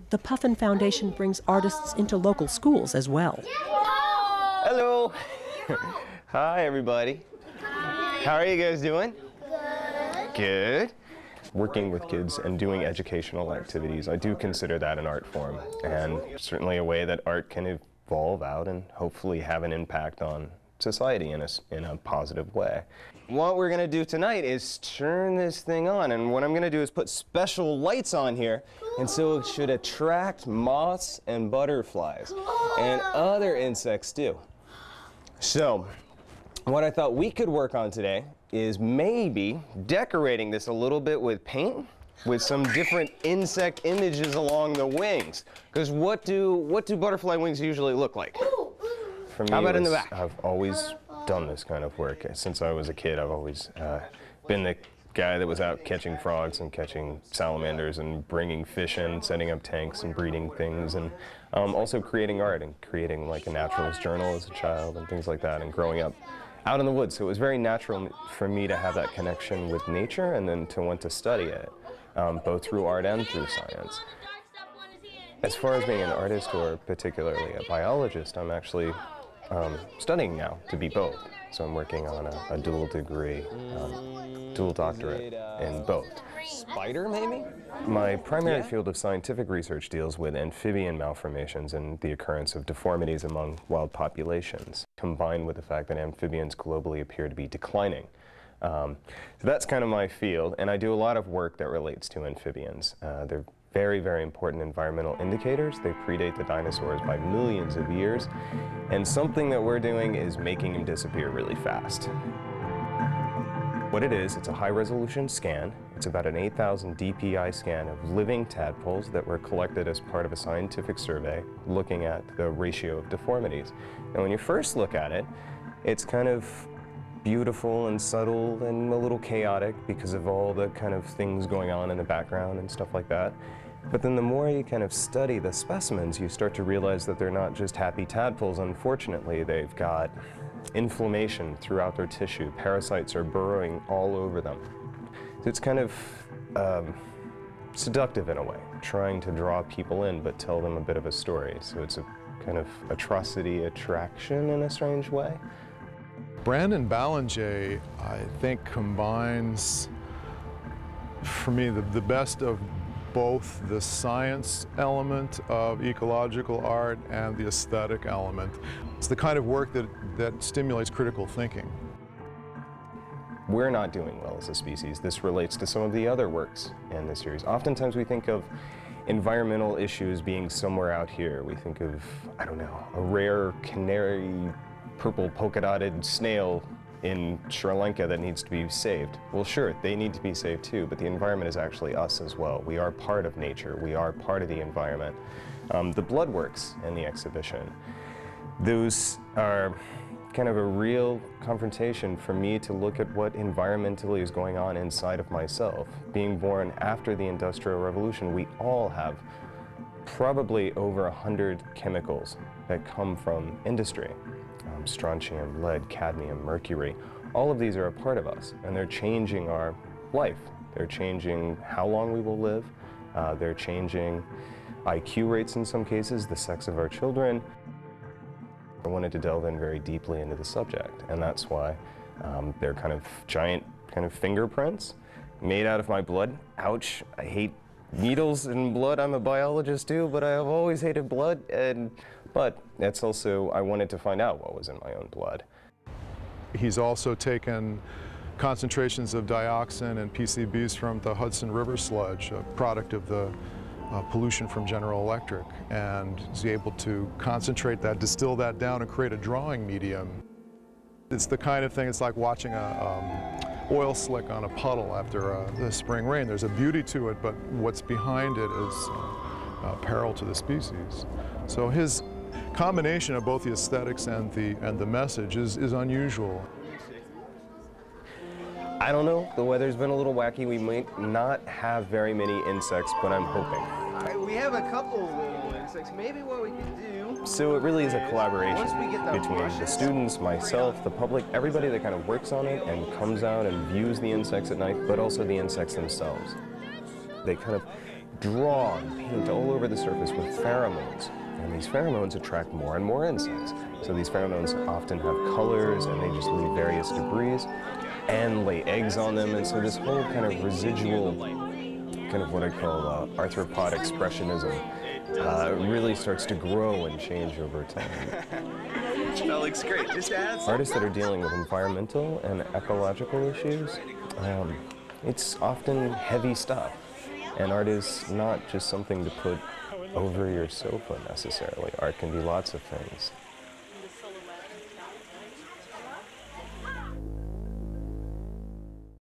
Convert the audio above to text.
The Puffin Foundation brings artists into local schools as well. Hello. Hi, everybody. How are you guys doing? Good. Good. Working with kids and doing educational activities, I do consider that an art form, and certainly a way that art can evolve out and hopefully have an impact on society in a positive way. What we're going to do tonight is turn this thing on, and what I'm going to do is put special lights on here, and so it should attract moths and butterflies and other insects too. So what I thought we could work on today is maybe decorating this a little bit with paint, with some different insect images along the wings. Because what do butterfly wings usually look like? For me, how about in the back? I've always done this kind of work. Since I was a kid, I've always been the guy that was out catching frogs and catching salamanders and bringing fish in, setting up tanks and breeding things, and also creating art and creating like a naturalist journal as a child and things like that, and growing up out in the woods. So it was very natural for me to have that connection with nature and then to want to study it, both through art and through science. As far as being an artist or particularly a biologist, I'm actually studying now to be both. So I'm working on a dual degree, dual doctorate in both. Spider, maybe? My primary field of scientific research deals with amphibian malformations and the occurrence of deformities among wild populations, combined with the fact that amphibians globally appear to be declining. So that's kind of my field, and I do a lot of work that relates to amphibians. They're very, very important environmental indicators. They predate the dinosaurs by millions of years, and something that we're doing is making them disappear really fast. What it is, it's a high-resolution scan. It's about an 8,000 DPI scan of living tadpoles that were collected as part of a scientific survey looking at the ratio of deformities. And when you first look at it, it's kind of beautiful and subtle and a little chaotic because of all the kind of things going on in the background and stuff like that. But then the more you kind of study the specimens, you start to realize that they're not just happy tadpoles. Unfortunately, they've got inflammation throughout their tissue. Parasites are burrowing all over them. So it's kind of seductive in a way, trying to draw people in but tell them a bit of a story. So it's a kind of atrocity attraction in a strange way. Brandon Ballinger, I think, combines, for me, the best of both the science element of ecological art and the aesthetic element. It's the kind of work that stimulates critical thinking. We're not doing well as a species. This relates to some of the other works in the series. Oftentimes we think of environmental issues being somewhere out here. We think of, I don't know, a rare canary purple polka-dotted snail in Sri Lanka that needs to be saved. Well, sure, they need to be saved too, but the environment is actually us as well. We are part of nature. We are part of the environment. The blood works in the exhibition, those are kind of a real confrontation for me to look at what environmentally is going on inside of myself. Being born after the Industrial Revolution, we all have probably over 100 chemicals that come from industry. Strontium, lead, cadmium, mercury, all of these are a part of us, and they're changing our life. They're changing how long we will live. They're changing IQ rates in some cases, the sex of our children. I wanted to delve in very deeply into the subject, and that's why they're kind of giant kind of fingerprints made out of my blood. Ouch, I hate needles and blood. I'm a biologist too, but I have always hated blood. But that's also, I wanted to find out what was in my own blood. He's also taken concentrations of dioxin and PCBs from the Hudson River sludge, a product of the pollution from General Electric, and is able to concentrate that, distill that down, and create a drawing medium. It's the kind of thing, it's like watching a oil slick on a puddle after the spring rain. There's a beauty to it, but what's behind it is peril to the species. So his combination of both the aesthetics and the message is unusual. I don't know, the weather's been a little wacky. We might not have very many insects, but I'm hoping. We have a couple little insects. Maybe what we could do... So it really is a collaboration between the students, myself, the public, everybody that kind of works on it and comes out and views the insects at night, but also the insects themselves. They kind of draw and paint all the surface with pheromones. And these pheromones attract more and more insects. So these pheromones often have colors, and they just leave various debris and lay eggs on them. And so this whole kind of residual, kind of what I call arthropod expressionism, really starts to grow and change over time. That looks great. Just add some. Artists that are dealing with environmental and ecological issues, it's often heavy stuff. And art is not just something to put over your sofa necessarily. Art can be lots of things.